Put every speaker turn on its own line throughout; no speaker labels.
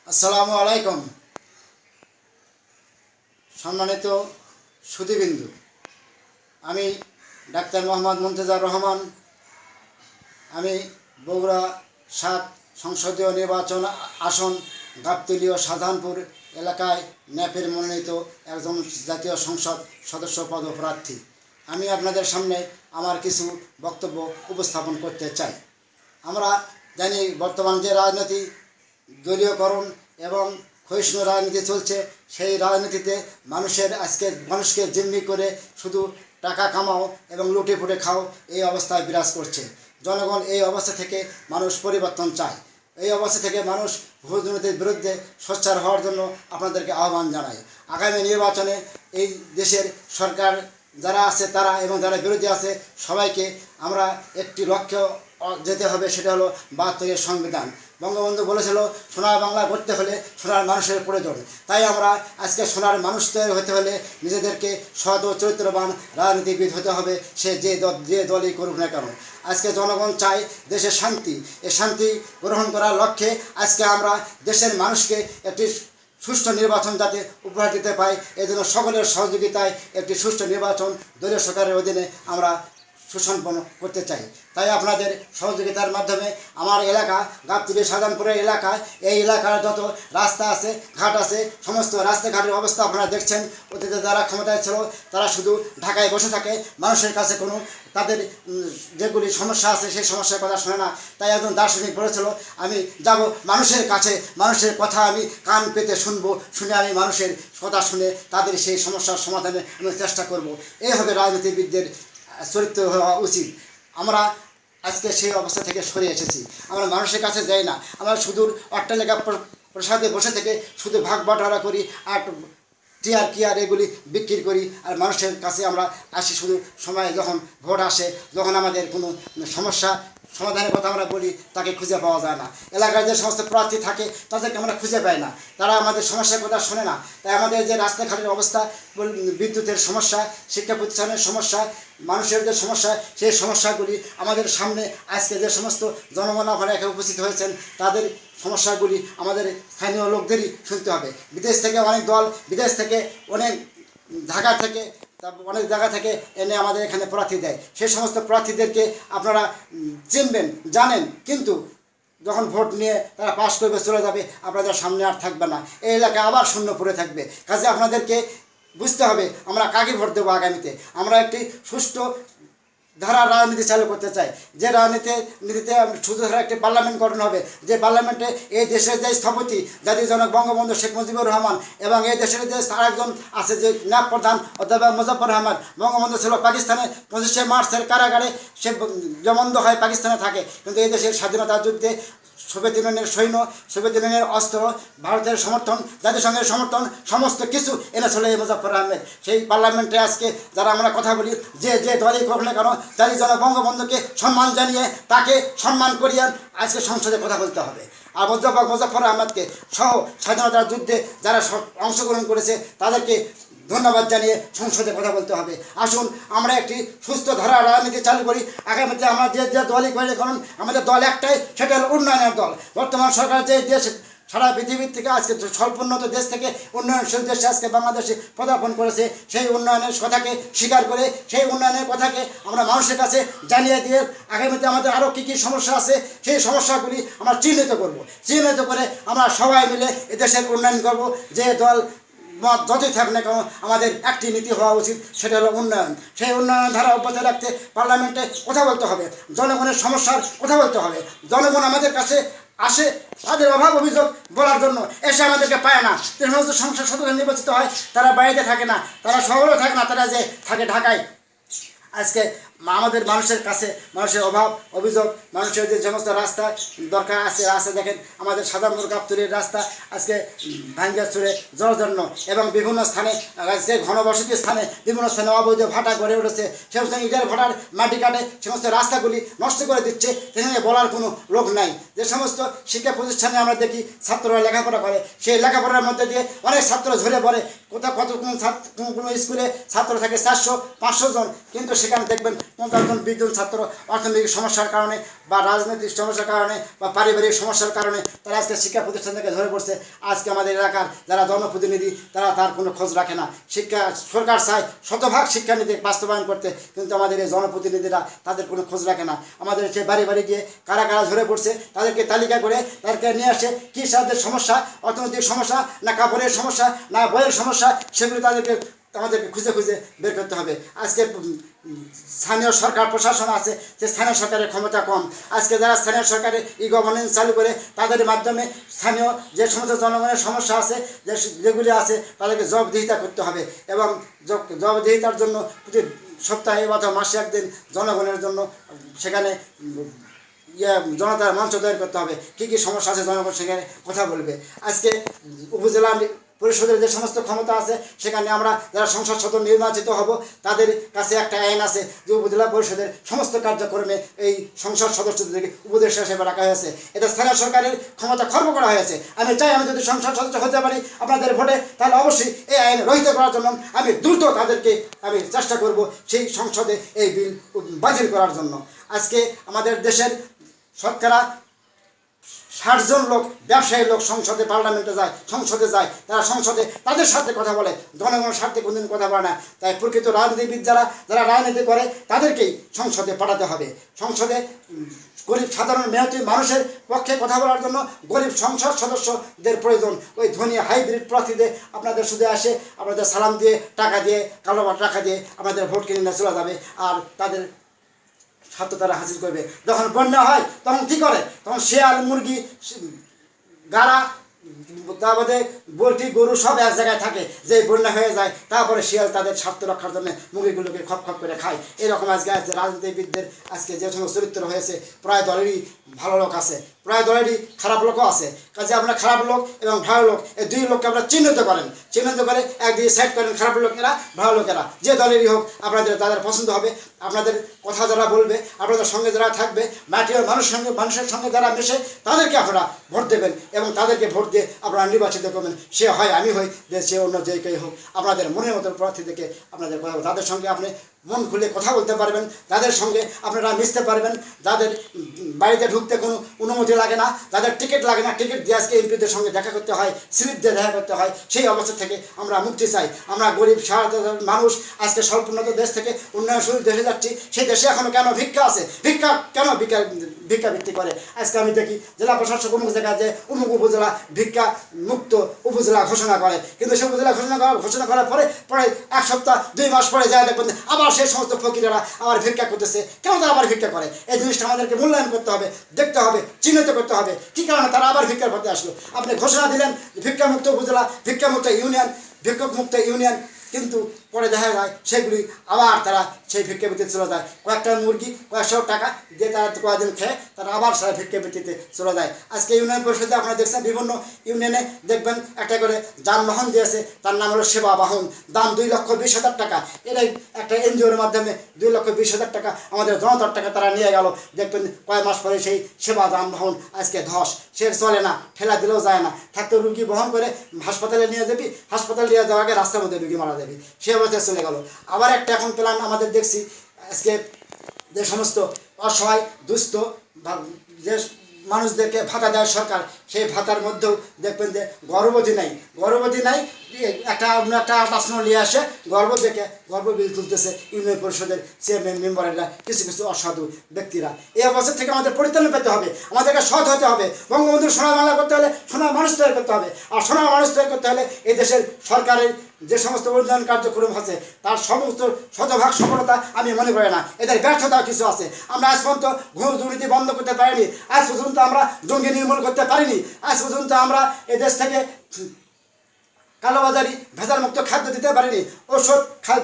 আসসালামু আলাইকুম। সম্মানিত সুধীবৃন্দু, আমি ডাক্তার মোহাম্মদ মুনতাজার রহমান। আমি বগুড়া ৭ সংসদীয় নির্বাচন আসন গাবতলী ও শাহজাহানপুর এলাকায় ন্যাপের মনোনীত একজন জাতীয় সংসদ সদস্য পদপ্রার্থী। আমি আপনাদের সামনে আমার কিছু বক্তব্য উপস্থাপন করতে চাই। আমরা জানি বর্তমান যে রাজনীতি, দলীয়করণ এবং ক্ষয়িষ্ণু রাজনীতি চলছে, সেই রাজনীতিতে মানুষকে জিম্মি করে শুধু টাকা কামাও এবং লুটে পুটে খাও, এই অবস্থায় বিরাজ করছে। জনগণ এই অবস্থা থেকে মানুষ পরিবর্তন চায়। এই অবস্থা থেকে মানুষ ভোট দুর্নীতির বিরুদ্ধে সোচ্চার হওয়ার জন্য আপনাদেরকে আহ্বান জানাই। আগামী নির্বাচনে এই দেশের সরকার যারা আছে তারা এবং যারা বিরোধী আছে সবাইকে আমরা একটি লক্ষ্য যেতে হবে, সেটা হলো ৭২-এর সংবিধান। বঙ্গবন্ধু বলেছিল সোনার বাংলা করতে হলে সোনার মানুষের প্রয়োজন। তাই আমরা আজকে সোনার মানুষ তৈরি হতে হলে নিজেদেরকে সৎ ও চরিত্রবান রাজনীতিবিদ হতে হবে, সে যে দলই করুক না কেন। আজকে জনগণ চায় দেশের শান্তি। এই শান্তি গ্রহণ করার লক্ষ্যে আজকে আমরা দেশের মানুষকে একটি সুষ্ঠু নির্বাচন যাতে উপহার দিতে পাই, এজন্য সকলের সহযোগিতায় একটি সুষ্ঠু নির্বাচন দলীয় সরকারের অধীনে আমরা সুসম্পন্ন করতে চাই। তাই আপনাদের সহযোগিতার মাধ্যমে আমার এলাকা গাবতলী শাহজাহানপুরের এলাকা, এই এলাকার যত রাস্তা আছে, ঘাট আছে, সমস্ত রাস্তাঘাটের অবস্থা আপনারা দেখছেন। অতীতে যারা ক্ষমতায় ছিল তারা শুধু ঢাকায় বসে থাকে, মানুষের কাছে কোনো তাদের যেগুলি সমস্যা আছে সেই সমস্যার কথা শোনে না। তাই একজন দার্শনিক বলেছিল, আমি যাব মানুষের কাছে, মানুষের কথা আমি কান পেতে শুনবো, শুনে আমি মানুষের কথা শুনে তাদের সেই সমস্যার সমাধানে আমি চেষ্টা করব। এই হবে রাজনীতিবিদদের চরিত্র হওয়া উচিত। আমরা আজকে সেই অবস্থা থেকে সরে এসেছি। আমরা মানুষের কাছে যাই না, আমরা সুদূর অট্টালিকা প্রসাদে বসে থেকে শুধু ভাগ বাটোয়ারা করি আর টিয়ার এগুলি বিক্রি করি। আর মানুষের কাছে আমরা আসি শুধু সময় যখন ভোট আসে, যখন আমাদের কোনো সমস্যা সমাধানের কথা আমরা বলি, তাকে খুঁজে পাওয়া যায় না। এলাকার যে সমস্ত প্রার্থী থাকে তাদেরকে আমরা খুঁজে পাই না, তারা আমাদের সমস্যার কথা শোনে না। তাই আমাদের যে রাস্তাঘাটের অবস্থা, বিদ্যুতের সমস্যা, শিক্ষা প্রতিষ্ঠানের সমস্যা, মানুষের যে সমস্যা, সেই সমস্যাগুলি আমাদের সামনে আজকে যে সমস্ত জনগণ আপনারা এখানে উপস্থিত হয়েছেন, তাদের সমস্যাগুলি আমাদের স্থানীয় লোকদেরই শুনতে হবে। বিদেশ থেকে অনেক দল, বিদেশ থেকে অনেক ঢাকা থেকে অনেক জায়গা থেকে এনে আমাদের এখানে প্রার্থী দেয়। সেই সমস্ত প্রার্থীদেরকে আপনারা চিনবেন, জানেন, কিন্তু যখন ভোট নিয়ে তারা পাশ করবে, চলে যাবে, আপনাদের সামনে আর থাকবে না। এই এলাকায় আবার শূন্য পড়ে থাকবে। কাজে আপনাদেরকে বুঝতে হবে আমরা কাকে ভোট দেবো আগামীতে। আমরা একটি সুষ্ঠু ধারা রাজনীতি চালু করতে চাই, যে রাজনীতিতে শুধু ধারা একটি পার্লামেন্ট গঠন হবে, যে পার্লামেন্টে এই দেশের যে স্থপতি জাতির জনক বঙ্গবন্ধু শেখ মুজিবুর রহমান এবং এই দেশের যে আরেকজন আছে যে ন্যাপ প্রধান অধ্যাপক মুজাফফর আহমদ। বঙ্গবন্ধু ছিল পাকিস্তানে 25শে মার্চের কারাগারে, সে জমন্দ হয় পাকিস্তানে থাকে, কিন্তু এই দেশের স্বাধীনতা যুদ্ধে সোভিয়েত ইউনিয়নের সৈন্য, সোভিয়েত ইউনিয়নের অস্ত্র, ভারতের সমর্থন, জাতিসংঘের সমর্থন, সমস্ত কিছু এনেছিল এই মুজাফফর আহমেদ। সেই পার্লামেন্টে আজকে যারা আমরা কথা বলি, যে দলই হোক না কেন, জাতির জনক বঙ্গবন্ধুকে সম্মান জানিয়ে তাকে সম্মান করিয়ে আজকে সংসদে কথা বলতে হবে। আর মুজাফফর আহমেদকে সহ স্বাধীনতার যুদ্ধে যারা অংশগ্রহণ করেছে তাদেরকে ধন্যবাদ জানিয়ে সংসদে কথা বলতে হবে। আসুন আমরা একটি সুস্থ ধারা রাজনীতি চালু করি। আগামীতে আমরা যে দলই করি, কারণ আমাদের দল একটাই, সেটা হলো উন্নয়নের দল। বর্তমান সরকার যে দেশ সারা পৃথিবীর থেকে আজকে স্বল্পোন্নত দেশ থেকে উন্নয়নশীল দেশে আজকে বাংলাদেশে পদার্পণ করেছে, সেই উন্নয়নের কথাকে স্বীকার করে সেই উন্নয়নের কথাকে আমরা মানুষের কাছে জানিয়ে দিয়ে আগামীতে আমাদের আরও কী কী সমস্যা আছে সেই সমস্যাগুলি আমরা চিহ্নিত করব। চিহ্নিত করে আমরা সবাই মিলে এদেশের উন্নয়ন করব। যে দল মত যতই থাক না কেন, আমাদের একটি নীতি হওয়া উচিত, সেটা হলো উন্নয়ন। সেই উন্নয়ন ধারা অব্যাহত রাখতে পার্লামেন্টে কথা বলতে হবে, জনগণের সমস্যার কথা বলতে হবে। জনগণ আমাদের কাছে আসে তাদের অভাব অভিযোগ বলার জন্য, এসে আমাদেরকে পায় না। যে সমস্ত সংসদ সদস্য নির্বাচিত হয় তারা বাইরে থাকে না, তারা শহরেও থাকে না, তারা যে থাকে ঢাকায়। আজকে আমাদের মানুষের কাছে মানুষের অভাব অভিযোগ, মানুষের যে সমস্ত রাস্তা দরকার আছে, রাস্তা দেখেন আমাদের সাধারণ গাবতলীর রাস্তা আজকে ভাঙ্গা চুরে জলজন্য এবং বিভিন্ন স্থানে আজকে ঘনবসতি স্থানে বিভিন্ন স্থানে অবৈধ ভাটা গড়ে উঠেছে। সমস্ত ইটের ভাটার মাটি কাটে সমস্ত রাস্তাগুলি নষ্ট করে দিচ্ছে, সেখানে বলার কোনো লোক নাই। যে সমস্ত শিক্ষা প্রতিষ্ঠানে আমরা দেখি ছাত্ররা লেখাপড়া করে, সেই লেখাপড়ার মধ্যে দিয়ে অনেক ছাত্র ঝরে পড়ে। কোনো স্কুলে ছাত্র থাকে 400-500 জন, কিন্তু সেখানে দেখবেন 50 জন 20 জন ছাত্র অর্থনৈতিক সমস্যার কারণে বা রাজনৈতিক সমস্যার কারণে বা পারিবারিক সমস্যার কারণে তারা আজকে শিক্ষা প্রতিষ্ঠান থেকে ধরে পড়ছে। আজকে আমাদের এলাকার যারা জনপ্রতিনিধি তারা তার কোনো খোঁজ রাখে না। শিক্ষা সরকার চায় শতভাগ শিক্ষানীতি বাস্তবায়ন করতে, কিন্তু আমাদের এই জনপ্রতিনিধিরা তাদের কোনো খোঁজ রাখে না। আমাদের সে বাড়ি বাড়ি গিয়ে কারা কারা ধরে পড়ছে তাদেরকে তালিকা করে তাদেরকে নিয়ে আসে, কী সাদের সমস্যা, অর্থনৈতিক সমস্যা না কাপড়ের সমস্যা না বইয়ের সমস্যা, সেগুলি আমাদেরকে খুঁজে খুঁজে বের করতে হবে। আজকে স্থানীয় সরকার প্রশাসন আছে, যে স্থানীয় সরকারের ক্ষমতা কম। আজকে যারা স্থানীয় সরকারের গভর্নেন্স চালু করে তাদের মাধ্যমে স্থানীয় যে সমস্ত জনগণের সমস্যা আছে যেগুলি আছে তাদেরকে জবাবদিহিতা করতে হবে, এবং জবাবদিহিতার জন্য প্রতি সপ্তাহে অথবা মাসে একদিন জনগণের জন্য সেখানে জনতার মঞ্চ তৈরি করতে হবে। কী কী সমস্যা আছে জনগণ সেখানে কথা বলবে। আজকে উপজেলা পরিষদের যে সমস্ত ক্ষমতা আছে সেখানে আমরা যারা সংসদ সদস্য নির্বাচিত হব তাদের কাছে একটা আইন আছে যে উপজেলা পরিষদের সমস্ত কার্যক্রমে এই সংসদ সদস্যদেরকে উপদেষ্টা হিসেবে রাখা হয়েছে। এটা স্থানীয় সরকারের ক্ষমতা খর্ব করা হয়েছে। আমি চাই আমি যদি সংসদ সদস্য হতে পারি আপনাদের ভোটে, তাহলে অবশ্যই এই আইন রহিত করার জন্য আমি দ্রুত তাদেরকে আমি চেষ্টা করব সেই সংসদে এই বিল বাতিল করার জন্য। আজকে আমাদের দেশের শতকরা 60 জন লোক ব্যবসায়ী লোক সংসদে পার্লামেন্টে যায়, সংসদে যায়, তারা সংসদে তাদের সাথে কথা বলে, জনগণের স্বার্থে কোনদিন কথা বলে না। তাই প্রকৃত রাজনীতিবিদ যারা রাজনীতি করে তাদেরকেই সংসদে পাঠাতে হবে। সংসদে গরিব সাধারণ মেহনতি মানুষের পক্ষে কথা বলার জন্য গরিব সংসদ সদস্যদের প্রয়োজন। ওই ধনী হাইব্রিড প্রার্থীদের আপনাদের শুধু আসে আপনাদের সালাম দিয়ে টাকা দিয়ে কালো টাকা দিয়ে আপনাদের ভোট কিনে নিয়ে চলে যাবে, আর তাদের স্বার্থ তারা হাসিল করবে। যখন বন্যা হয় তখন কী করে? তখন শেয়াল মুরগি গাড়া তারপরে পোলট্রি গরু সব এক জায়গায় থাকে, যে বন্যা হয়ে যায় তারপরে শিয়াল তাদের স্বার্থ রক্ষার জন্য মুরগিগুলোকে খপ খপ করে খায়। এরকম আজকে রাজনীতিবিদদের আজকে যে সমস্ত চরিত্র হয়েছে, প্রায় দলেরই ভালো লোক আছে, প্রায় দলেরই খারাপ লোকও আছে। কাজে আপনার খারাপ লোক এবং ভালো লোক এই দুই লোককে আপনারা চিহ্নিত করেন, চিহ্নিত করে একদিকে সাইড করেন। খারাপ লোকেরা ভালো লোকেরা যে দলেরই হোক তাদের পছন্দ হবে। আপনাদের কথা যারা বলবে, আপনাদের সঙ্গে যারা থাকবে, মাটির মানুষের সঙ্গে যারা মেশে তাদেরকে আপনারা ভোট দেবেন, এবং তাদেরকে ভোট দিয়ে আপনারা নির্বাচিত করবেন। সে হয় আমি হই, যে সে অন্য যে কেউ হোক, আপনাদের মনের মতো প্রার্থী থেকে আপনাদের কথা বলবেন। তাদের সঙ্গে আপনি মন খুলে কথা বলতে পারবেন, তাদের সঙ্গে আপনারা মিশতে পারবেন। যাদের বাড়িতে ঢুকতে কোনো অনুমতি লাগে না, যাদের টিকিট লাগে না, টিকিট দিয়ে আজকে এমপিদের সঙ্গে দেখা করতে হয়, স্লিপ দিয়ে দেখা করতে হয়, সেই অবস্থা থেকে আমরা মুক্তি চাই। আমরা গরিব সাধারণ মানুষ আজকে স্বল্পোন্নত দেশ থেকে উন্নয়নশীল দেশে যাচ্ছি, সেই দেশে এখনও কেন ভিক্ষা আছে? কেন ভিক্ষাবৃত্তি করে? আজকে আমি দেখি জেলা প্রশাসক অমুক জায়গায় যে অমুক উপজেলা ভিক্ষা মুক্ত উপজেলা ঘোষণা করে, কিন্তু সেই উপজেলা ঘোষণা করার পরে 1 সপ্তাহ 2 মাস পরে যায় দেখবেন আবার সেই সমস্ত ফকিরেরা আবার ভিক্ষা করতেছে। কেন তারা আবার ভিক্ষা করে? এই জিনিসটা আমাদেরকে মূল্যায়ন করতে হবে, দেখতে হবে, চিহ্নিত করতে হবে কী কারণে তারা আবার ভিক্ষার পথে আসলো। আপনি ঘোষণা দিলেন ভিক্ষামুক্ত উপজেলা, ভিক্ষামুক্ত ইউনিয়ন, ভিক্ষুকমুক্ত ইউনিয়ন, কিন্তু পরে দেখা যায় সেগুলি আবার তারা সেই ভিক্ষাবৃত্তিতে চলে যায়। কয়েকটা মুরগি কয়েকশো টাকা দিয়ে তারা কয়েকদিন খেয়ে তারা আবার সারা ভিক্ষাবৃত্তিতে চলে যায়। আজকে ইউনিয়ন পরিষদে আপনারা দেখছেন বিভিন্ন ইউনিয়নে দেখবেন একটা করে যানবাহন দিয়েছে, তার নাম হলো সেবা বাহন, দাম 2,20,000 টাকা। এটাই একটা এনজিওর মাধ্যমে 2,20,000 টাকা আমাদের জনতার টাকা তারা নিয়ে গেল। দেখবেন কয়েক মাস পরে সেই সেবা যানবাহন আজকে ধস, সে চলে না, ঠেলা দিলেও যায় না, থাকতে রুগী বহন করে হাসপাতালে নিয়ে যাবি, হাসপাতালে নিয়ে যাওয়ার আগে রাস্তার মধ্যে রুগী মারা যাবি, সে অবস্থায় চলে গেল। আবার একটা এখন প্ল্যান আমাদের দেখছি আজকে যে সমস্ত অসহায় দুস্থ যে মানুষদেরকে ভাতা দেয় সরকার, সেই ভাতার মধ্যেও দেখবেন যে গর্ভবতী নাই একটা প্রশ্ন নিয়ে আসে গর্ভ দেখে গর্ভ বিল তুলতেছে ইউনিয়ন পরিষদের চেয়ারম্যান মেম্বারেরা, কিছু অসাধু ব্যক্তিরা। এই অবস্থা থেকে আমাদের পরিত্রাণ পেতে হবে, আমাদেরকে সৎ হতে হবে। বঙ্গবন্ধুর সোনার বাংলা করতে হলে সোনার মানুষ তৈরি করতে হবে, আর সোনার মানুষ তৈরি করতে হলে এই দেশের সরকারের যে সমস্ত উন্নয়ন কার্যক্রম আছে তার সমস্ত শতভাগ সফলতা আমি মনে করি না, এদের ব্যর্থতা কিছু আছে। আমরা আজ পর্যন্ত ঘুষ দুর্নীতি বন্ধ করতে পারিনি, আজ পর্যন্ত আমরা জঙ্গি নির্মূল করতে পারিনি, আজ পর্যন্ত আমরা এই দেশ থেকে কালোবাজারি ভেজালমুক্ত খাদ্য দিতে পারিনি,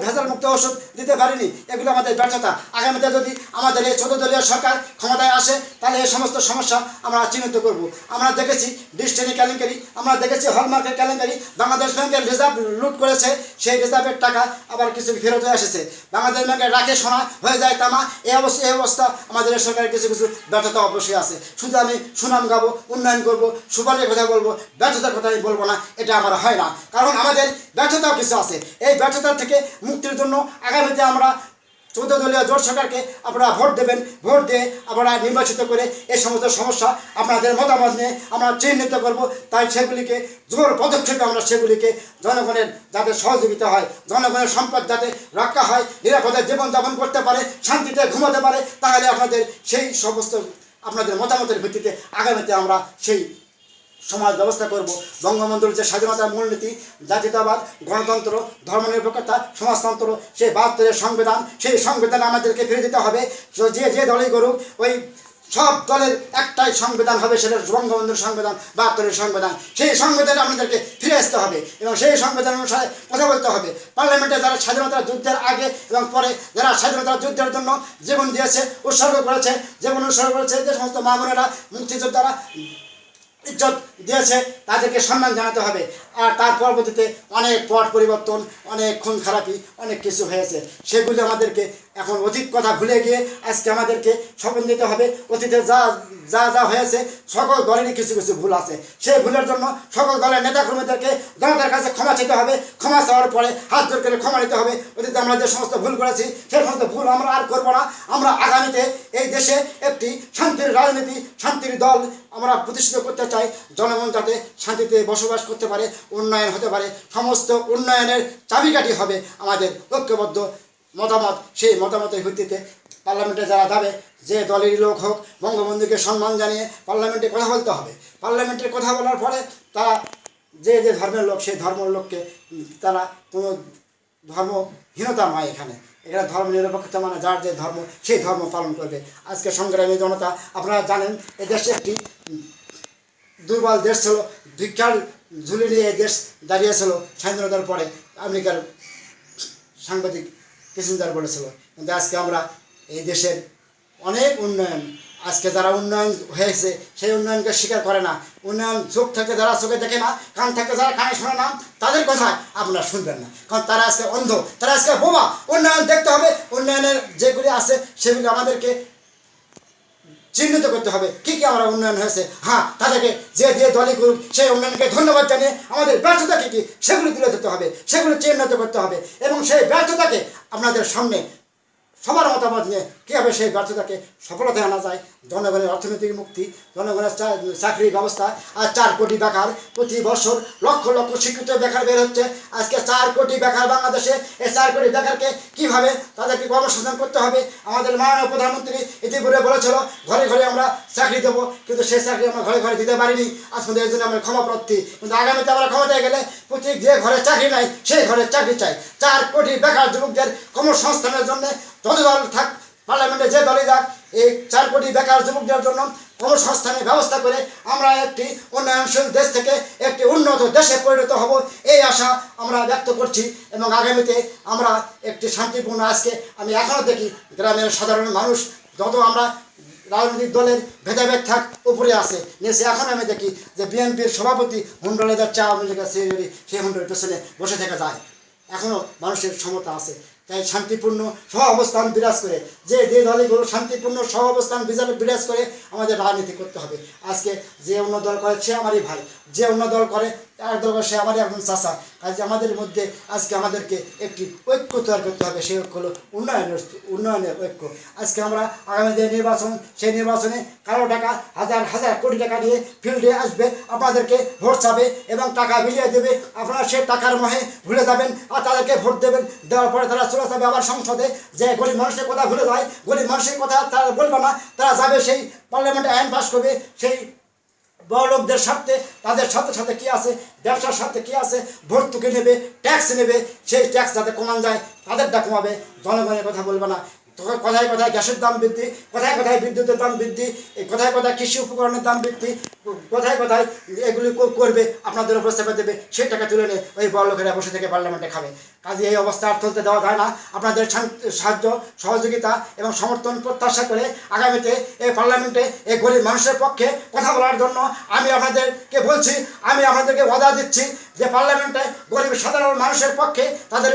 ভেজালমুক্ত ওষুধ দিতে পারিনি। এগুলো আমাদের ব্যর্থতা। আগামীতে যদি আমাদের এই 14 দলীয় সরকার ক্ষমতায় আসে তাহলে এই সমস্ত সমস্যা আমরা চিহ্নিত করব। আমরা দেখেছি ডিস্টেনি কেলেঙ্কারি, আমরা দেখেছি হলমার্কের কেলেঙ্কারি, বাংলাদেশ ব্যাংকের রিজার্ভ লুট করেছে, সেই রিজার্ভের টাকা আবার কিছু ফেরত হয়ে এসেছে। বাংলাদেশ ব্যাংকের রাখে সোনা হয়ে যায় তামা। এই অবস্থা আমাদের এই সরকারের কিছু ব্যর্থতা অবশ্যই আছে। শুধু আমি সুনাম গাবো, উন্নয়ন করবো, সুফলের কথা বলবো, ব্যর্থতার কথা আমি বলবো না, এটা আমার হয় না। কারণ আমাদের ব্যর্থতাও কিছু আছে। এই ব্যর্থতা থেকে মুক্তির জন্য আগামীতে আমরা 14 দলীয় জোট সরকারকে আপনারা ভোট দেবেন, ভোট দিয়ে আপনারা নির্বাচিত করে এই সমস্ত সমস্যা আপনাদের মতামত নিয়ে আমরা চিহ্নিত করব। তাই সেগুলিকে জোর পদক্ষেপে আমরা সেগুলিকে জনগণের যাতে সহযোগিতা হয়, জনগণের সম্পদ যাতে রক্ষা হয়, নিরাপদে জীবনযাপন করতে পারে, শান্তিতে ঘুমাতে পারে, তাহলে আপনাদের সেই সমস্ত আপনাদের মতামতের ভিত্তিতে আগামীতে আমরা সেই সমাজ ব্যবস্থা করব। বঙ্গবন্ধুর যে স্বাধীনতার মূলনীতি, জাতীয়তাবাদ, গণতন্ত্র, ধর্মনিরপেক্ষতা, সমাজতন্ত্র, সেই 72-এর সংবিধান, সেই সংবিধান আমাদেরকে ফিরে দিতে হবে। যে দলই করুক, ওই সব দলের একটাই সংবিধান হবে, সেটা বঙ্গবন্ধুর সংবিধান, 72-এর সংবিধান। সেই সংবিধানে আমাদেরকে ফিরে আসতে হবে এবং সেই সংবিধান অনুসারে কথা বলতে হবে। পার্লামেন্টে যারা স্বাধীনতার যুদ্ধের আগে এবং পরে যারা স্বাধীনতার যুদ্ধের জন্য জীবন দিয়েছে, উৎসর্গ করেছে, জীবন উৎসর্গ করেছে, যে সমস্ত মা বোনেরা মুক্তিযোদ্ধারা ইজ্জত দিয়েছে, তাদেরকে সম্মান জানাতে হবে। আর তার পরবর্তীতে অনেক পট পরিবর্তন, অনেক খুন খারাপি, অনেক কিছু হয়েছে, সেগুলি আমাদেরকে এখন অতীত কথা ভুলে গিয়ে আজকে আমাদেরকে স্মরণ দিতে হবে। অতীতে যা যা যা হয়েছে সকল দলেরই কিছু কিছু ভুল আছে, সেই ভুলের জন্য সকল দলের নেতাকর্মীদেরকে জনতার কাছে ক্ষমা চাইতে হবে। ক্ষমা চাওয়ার পরে হাত জোর করে ক্ষমা নিতে হবে। অতীতে আমরা যে সমস্ত ভুল করেছি সেই সমস্ত ভুল আমরা আর করবো না। আমরা আগামীতে এই দেশে একটি শান্তির রাজনীতি, শান্তির দল আমরা প্রতিষ্ঠিত করতে চাই। জনগণ যাতে শান্তিতে বসবাস করতে পারে, উন্নয়ন হতে পারে, সমস্ত উন্নয়নের চাবিকাঠি হবে আমাদের ঐক্যবদ্ধ মতামত। সেই মতামতের ভিত্তিতে পার্লামেন্টে যারা যাবে, যে দলেরই লোক হোক, বঙ্গবন্ধুকে সম্মান জানিয়ে পার্লামেন্টে কথা বলতে হবে। পার্লামেন্টে কথা বলার পরে তারা যে ধর্মের লোক, সেই ধর্মের লোককে তারা কোনো ধর্মহীনতা নয়, এখানে ধর্ম নিরপেক্ষতা মানে যার যে ধর্ম সেই ধর্ম পালন করবে। আজকে সংগ্রামী জনতা, আপনারা জানেন এই দেশে একটি দুর্বল দেশ ছিল, ভিক্ষার ঝুলি নিয়ে এই দেশ দাঁড়িয়েছিল স্বাধীনতার পরে। আমেরিকার সাংবাদিক কিসিঞ্জার বলেছিল। কিন্তু আজকে আমরা এই দেশের অনেক উন্নয়ন, আজকে যারা উন্নয়ন হয়েছে সেই উন্নয়নকে স্বীকার করে না। উন্নয়ন চোখ থেকে যারা চোখে দেখে না, কান থেকে যারা কানে শোনে না, তাদের কথা আপনারা শুনবেন না, কারণ তারা আজকে অন্ধ, তারা আজকে বোবা। উন্নয়ন দেখতে হবে, উন্নয়নের যেগুলি আছে সেগুলি আমাদেরকে চিহ্নিত করতে হবে কী কী আমরা উন্নয়ন হয়েছে। হ্যাঁ, তাদেরকে যে দলই করুক সেই উন্নয়নকে ধন্যবাদ জানিয়ে আমাদের ব্যর্থতা কী কী সেগুলি তুলে ধরতে হবে, সেগুলি চিহ্নিত করতে হবে এবং সেই ব্যর্থতাকে আপনাদের সামনে সবার মতামত নিয়ে কীভাবে সেই ব্যর্থতাকে সফলতায় আনা যায়। জনগণের অর্থনৈতিক মুক্তি, জনগণের চাকরি ব্যবস্থা। আর 4 কোটি বেকার, প্রতি বছর লক্ষ লক্ষ শিক্ষিত বেকার বের হচ্ছে। আজকে 4 কোটি বেকার বাংলাদেশে, এই 4 কোটি বেকারকে কীভাবে তাদেরকে কর্মসংস্থান করতে হবে। আমাদের মাননীয় প্রধানমন্ত্রী ইতিপূর্বে বলেছিল ঘরে ঘরে আমরা চাকরি দেবো, কিন্তু সেই চাকরি আমরা ঘরে ঘরে দিতে পারিনি। আজ পর্যন্ত এই জন্য আমরা ক্ষমা প্রার্থী। কিন্তু আগামীতে আমরা ক্ষমতায় গেলে প্রতি যে ঘরে চাকরি নাই সেই ঘরে চাকরি চাই। 4 কোটি বেকার যুবকদের কর্মসংস্থানের জন্য যত দল থাক, পার্লামেন্টে যে দলই থাক, এই 4 কোটি বেকার যুবকদের জন্য কর্মসংস্থানের ব্যবস্থা করে আমরা একটি উন্নয়নশীল দেশ থেকে একটি উন্নত দেশে পরিণত হব, এই আশা আমরা ব্যক্ত করছি। এবং আগামীতে আমরা একটি শান্তিপূর্ণ, আজকে আমি এখনও দেখি গ্রামের সাধারণ মানুষ, যত আমরা রাজনৈতিক দলের ভেদাভেদ থাক উপরে আসে নিচে, এখন আমি দেখি যে বিএনপির সভাপতি হুন্ডলে যাচ্ছে, আওয়ামী লীগের সেক্রেটারি সেই হুন্ডলের পেছনে বসে থেকে যায়। এখনও মানুষের ক্ষমতা আছে, তাই শান্তিপূর্ণ সহ অবস্থান বিরাজ করে, যে দলগুলো শান্তিপূর্ণ সহ অবস্থান বিরাজ করে আমাদের রাজনীতি করতে হবে। আজকে যে অন্য দল করে সে আমারই ভাই, যে অন্য দল করে আর দল করে সে আমারই একজন চাচা। কাজে আমাদের মধ্যে আজকে আমাদেরকে একটি ঐক্য তৈরি করতে হবে, সেই ঐক্য হলো উন্নয়নের ঐক্য। আজকে আমরা আগামী যে নির্বাচন, সেই নির্বাচনে কারো টাকা হাজার হাজার কোটি টাকা নিয়ে ফিল্ডে আসবে, আপনাদেরকে ভোট চাবে এবং টাকা বিলিয়ে দেবে। আপনারা সেই টাকার মোহে ভুলে যাবেন আর তাদেরকে ভোট দেবেন। দেওয়ার পরে তারা চলে যাবে আবার সংসদে, যে গরিব মানুষের কথা ভুলে যায়, গরিব মানুষের কথা তারা বলবে না। তারা যাবে সেই পার্লামেন্টে আইন পাস করবে, সেই বড় লোকদের স্বার্থে, তাদের সাথে সাথে কী আছে, ব্যবসার স্বার্থে কী আছে, ভর্তুকি নেবে, ট্যাক্স নেবে, সেই ট্যাক্স যাতে কমান যায় তাদেরটা কমাবে, জনগণের কথা বলবে না। কথায় কথায় গ্যাসের দাম বৃদ্ধি, কথায় কথায় বিদ্যুতের দাম বৃদ্ধি, কথায় কথায় কৃষি উপকরণের দাম বৃদ্ধি, কথায় কথায় এগুলি করবে, আপনাদের উপর চেপে দেবে, সেই টাকা তুলে নিয়ে ওই বড় লোকেরা বসে থেকে পার্লামেন্টে খাবে। কাজে এই অবস্থা আর চলতে দেওয়া যায় না। আপনাদের সাহায্য, সহযোগিতা এবং সমর্থন প্রত্যাশা করে আগামীতে এই পার্লামেন্টে এই গরিব মানুষের পক্ষে কথা বলার জন্য আমি আপনাদেরকে বলছি, আমি আপনাদেরকে ওয়াদা দিচ্ছি যে পার্লামেন্টে গরিব সাধারণ মানুষের পক্ষে, তাদের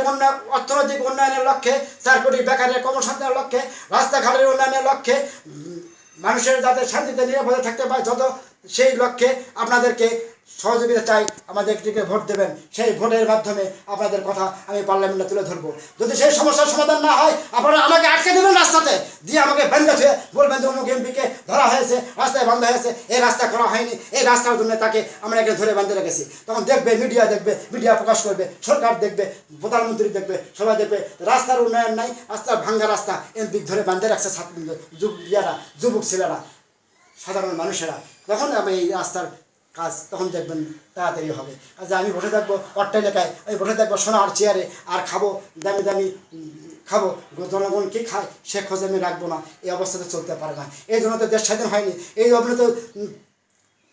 অর্থনৈতিক উন্নয়নের লক্ষ্যে, 4 কোটি বেকারের কর্মসংস্থানের লক্ষ্যে, রাস্তাঘাটের উন্নয়নের লক্ষ্যে, মানুষের যাতে শান্তিতে নিরাপদে থাকতে পারে যত, সেই লক্ষ্যে আপনাদেরকে সহযোগিতা চাই, আমাদেরকে ভোট দেবেন। সেই ভোটের মাধ্যমে আপনাদের কথা আমি পার্লামেন্টে তুলে ধরবো। যদি সেই সমস্যার সমাধান না হয়, আপনারা আমাকে আটকে দেবেন রাস্তাতে, দিয়ে আমাকে বেঁধে ছুঁয়ে বলবেন যে অমুক এমপিকে ধরা হয়েছে, রাস্তায় বন্ধ হয়েছে, এই রাস্তা করা হয়নি, এই রাস্তার জন্য তাকে আমরা এখানে ধরে বেঁধে রেখেছি। তখন দেখবে, মিডিয়া দেখবে, মিডিয়া প্রকাশ করবে, সরকার দেখবে, প্রধানমন্ত্রী দেখবে, সবাই দেখবে রাস্তার উন্নয়ন নাই, রাস্তার ভাঙ্গা রাস্তা, এমপি ধরে বেঁধে রাখছে যুবক ছেলেরা, সাধারণ মানুষেরা। তখন আমি এই রাস্তার কাজ তখন দেখবেন তাড়াতাড়ি হবে। আজ আমি বসে থাকবো অট্টালিকায়, আমি বসে থাকবো সোনার চেয়ারে, আর খাবো দামি দামি খাবো, জনগণ কী খায় সে খোঁজ আমি রাখবো না, এই অবস্থাতে চলতে পারে না। এই জন্য তো দেশ স্বাধীন হয়নি, এই জন্য তো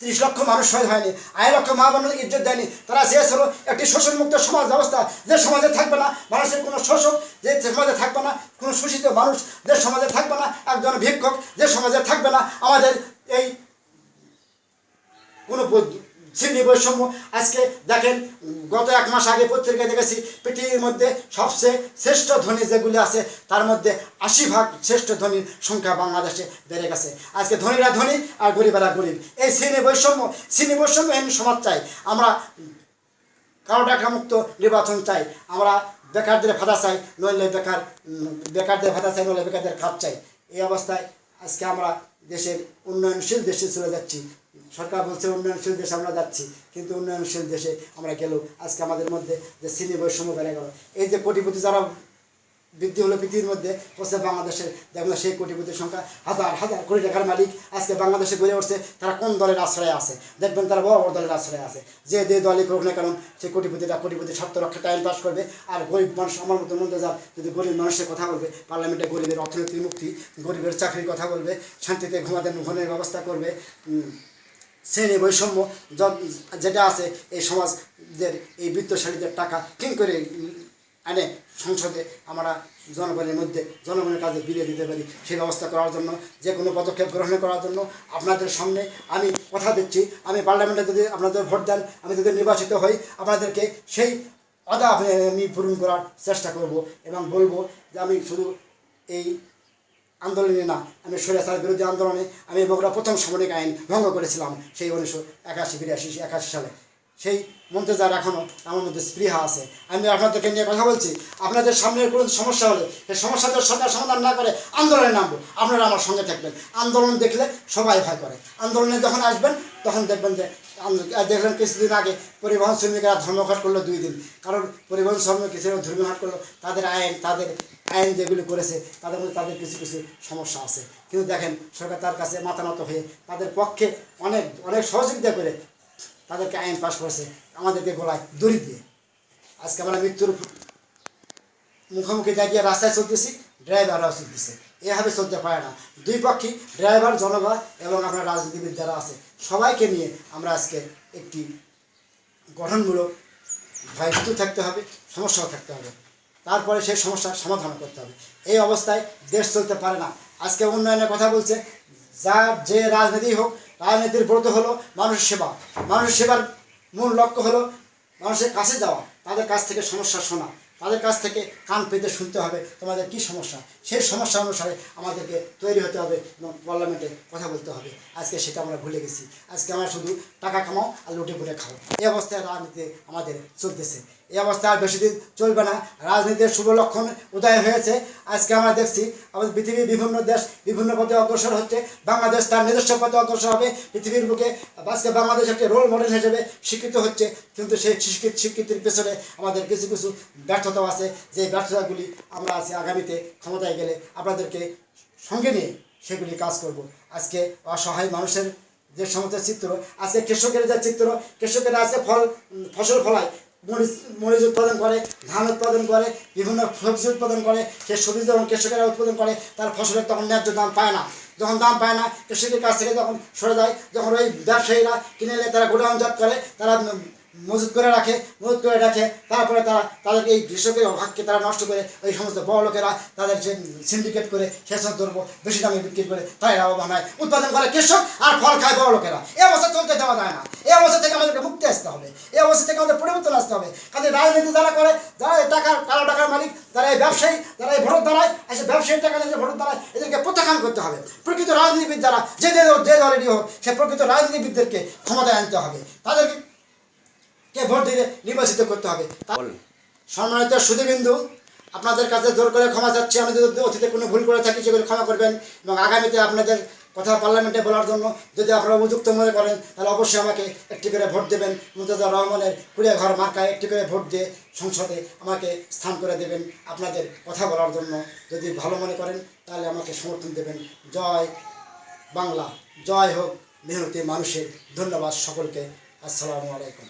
30 লক্ষ মানুষ শহীদ হয়নি, 1 লক্ষ মা বোনের ইজ্জত দেয়নি। তারা চেয়েছিল একটি শোষণমুক্ত সমাজ ব্যবস্থা, যে সমাজে থাকবে না মানুষের কোনো শোষক, যে সমাজে থাকবে না কোনো শোষিত মানুষ, যে সমাজে থাকবে না একজন ভিক্ষক, যে সমাজে থাকবে না আমাদের এই কোনো শ্রেণী বৈষম্য। আজকে দেখেন, গত 1 মাস আগে পত্রিকায় দেখেছি পৃথিবীর মধ্যে সবচেয়ে শ্রেষ্ঠ ধনী যেগুলি আছে তার মধ্যে 80% শ্রেষ্ঠ ধনীর সংখ্যা বাংলাদেশে বেড়ে গেছে। আজকে ধনীরা ধনী আর গরিবেরা গরিব, এই শ্রেণী বৈষম্যহীন সমাজ চাই আমরা। কারো টাকা মুক্ত নির্বাচন চাই আমরা, বেকারদের ভাতা চাই, নইলে বেকারদের ভাতা চাই, নইলে বেকারদের খাত চাই। এই অবস্থায় আজকে আমরা দেশের উন্নয়নশীল দেশে চলে যাচ্ছি। সরকার বলছে উন্নয়নশীল দেশে আমরা যাচ্ছি, কিন্তু উন্নয়নশীল দেশে আমরা গেলেও আজকে আমাদের মধ্যে যে শ্রেণী বৈষম্য বেড়ে গেল, এই যে কোটিপতি যারা বৃদ্ধি হলো পৃথিবীর মধ্যে, হচ্ছে বাংলাদেশের দেখবেন সেই কোটিপতির সংখ্যা হাজার হাজার কোটি টাকার মালিক আজকে বাংলাদেশে গড়ে উঠছে। তারা কোন দলের আশ্রয়ে আছে দেখবেন, তারা বড় বড় দলের আশ্রয়ে আছে। যে দলই করুক না কারণ সেই কোটিপতি স্বার্থ রক্ষার আইন পাস করবে। আর গরিব মানুষ আমার মতো মন্ত্রীরা যদি গরিব মানুষের কথা বলবে, পার্লামেন্টে গরিবের অর্থনৈতিক মুক্তি, গরিবের চাকরির কথা বলবে, শান্তিতে ঘুমানোর ব্যবস্থা করবে, শ্রেণী বৈষম্য যেটা আছে এই সমাজের এই বৃত্তশালীদের টাকা কিং করে আনে সংসদে আমরা জনগণের কাজে বিলিয়ে দিতে পারি, সেই ব্যবস্থা করার জন্য যে কোনো পদক্ষেপ গ্রহণ করার জন্য আপনাদের সামনে আমি কথা দিচ্ছি। আমি পার্লামেন্টে যদি আপনাদের ভোট দেন, আমি যদি নির্বাচিত হই, আপনাদেরকে সেই অদা আমি পূরণ করার চেষ্টা করব এবং বলবো যে আমি শুধু এই আন্দোলনে না, আমি স্বৈরাচার বিরোধী আন্দোলনে আমি বগুড়া প্রথম সামরিক আইন ভঙ্গ করেছিলাম সেই 1981 সালে। সেই মন্ত্রীজার এখনও আমার মধ্যে স্পৃহা আছে। আমি আপনাদেরকে নিয়ে কথা বলছি, আপনাদের সামনের কোনো সমস্যা হলে সেই সমস্যাদের সরকার সমাধান না করে আন্দোলনে নামবো, আপনারা আমার সঙ্গে থাকবেন। আন্দোলন দেখলে সবাই ভয় করে, আন্দোলনে যখন আসবেন তখন দেখবেন যে দেখলেন কিছুদিন আগে পরিবহন শ্রমিকেরা ধর্মঘট করলো 2 দিন, কারণ পরিবহন শ্রমিক হিসেবে ধর্মঘট করলো। তাদের আইন যেগুলি করেছে তাদের মধ্যে তাদের কিছু সমস্যা আছে, কিন্তু দেখেন সরকার তার কাছে মাথা নত হয়ে তাদের পক্ষে অনেক সহযোগিতা করে তাদেরকে আইন পাস করেছে, আমাদেরকে গলায় দড়ি দিয়ে। আজকে আমরা মৃত্যুর মুখোমুখি দাঁড়িয়ে রাস্তায় চলতেছি, ড্রাইভাররাও চলতেছে, এভাবে চলতে পারে না। দুই পক্ষই, ড্রাইভার, জনগণ এবং আপনার রাজনীতিবিদ যারা আছে সবাইকে নিয়ে আমরা আজকে একটি গঠনমূলক ভয়ভীত থাকতে হবে, সমস্যাও থাকতে হবে, তারপরে সেই সমস্যার সমাধান করতে হবে। এই অবস্থায় দেশ চলতে পারে না। আজকে উন্নয়নের কথা বলছে, যে রাজনীতি হোক, রাজনীতির ব্রত হলো মানুষের সেবা। মানুষের সেবার মূল লক্ষ্য হলো মানুষের কাছে যাওয়া, তাদের কাছ থেকে সমস্যা শোনা, তাদের কাছ থেকে কান পেতে শুনতে হবে তোমাদের কী সমস্যা, সেই সমস্যা অনুসারে আমাদেরকে তৈরি হতে হবে এবং পার্লামেন্টে কথা বলতে হবে। আজকে সেটা আমরা ভুলে গেছি। আজকে আমরা শুধু টাকা কামাও আর লুটে পুটে খাও, এই অবস্থায় রাজনীতি আমাদের চলতেছে। এই অবস্থা আর বেশি দিন চলবে না। রাজনীতির শুভ লক্ষণ উদয় হয়েছে। আজকে আমরা দেখছি আমাদের পৃথিবীর বিভিন্ন দেশ বিভিন্ন পথে অগ্রসর হচ্ছে, বাংলাদেশ তার নিজস্ব পথে অগ্রসর হবে। পৃথিবীর বুকে আজকে বাংলাদেশ একটি রোল মডেল হিসেবে স্বীকৃত হচ্ছে, কিন্তু সেই স্বীকৃতির পেছনে আমাদের কিছু ব্যর্থতাও আছে। যে ব্যর্থতাগুলি আমরা আছি আগামীতে ক্ষমতায় গেলে আপনাদেরকে সঙ্গে নিয়ে সেগুলি কাজ করব। আজকে অসহায় মানুষের যে সমস্ত চিত্র, আজকে কৃষকের যে চিত্র, কৃষকেরা আজকে ফসল ফলায়, মরিচ উৎপাদন করে, ধান উৎপাদন করে, বিভিন্ন সবজি উৎপাদন করে। সেই সবজি যখন কৃষকেরা উৎপাদন করে তার ফসলের তখন ন্যায্য দাম পায় না। যখন দাম পায় না, কৃষকের কাছ থেকে যখন সরে যায়, যখন ওই ব্যবসায়ীরা কিনে নিয়ে তারা গোডাউনজাত করে, তারা মজুত করে রাখে, তারপরে তাদেরকে এই কৃষকের ভাগকে তারা নষ্ট করে ওই সমস্ত বড় লোকেরা তাদের যে সিন্ডিকেট করে সেসব দ্রব্য বেশি দামে বিক্রি করে তাই লাভবান হয়। উৎপাদন করে কৃষক আর ফল খায় বড় লোকেরা। এই অবস্থা চলতে দেওয়া যায় না। এই অবস্থা থেকে আমাদেরকে মুক্তি আসতে আসতে হবে। এই অবস্থা থেকে আমাদের পরিবর্তন আসতে হবে। কাজে রাজনীতি যারা করে, যারা এই টাকার কালো টাকার মালিক, যারা এই ব্যবসায়ী, যারা এই ভোট দাঁড়ায়, এসে ব্যবসায়ীর টাকা নিয়ে যে ভোট দাঁড়ায়, এদেরকে প্রত্যাখ্যান করতে হবে। প্রকৃত রাজনীতিবিদ যারা যে দলেরই হোক, সে প্রকৃত রাজনীতিবিদদেরকে ক্ষমতায় আনতে হবে, তাদেরকে ভোট দিয়ে নির্বাচিত করতে হবে। সম্মানিত সুধীবিন্দু, আপনাদের কাছে জোর করে ক্ষমা চাচ্ছি। আমি যদি অতীতে কোনো ভুল করে থাকি সেগুলো ক্ষমা করবেন, এবং আগামীতে আপনাদের কথা পার্লামেন্টে বলার জন্য যদি আপনারা উপযুক্ত মনে করেন, তাহলে অবশ্যই আমাকে একটি করে ভোট দেবেন। মুর্তজা রহমানের কুড়িয়া ঘর মার্কায় একটি করে ভোট দিয়ে সংসদে আমাকে স্থান করে দেবেন আপনাদের কথা বলার জন্য। যদি ভালো মনে করেন তাহলে আমাকে সমর্থন দেবেন। জয় বাংলা, জয় হোক মেহনতি মানুষের। ধন্যবাদ সকলকে। আসসালামু আলাইকুম।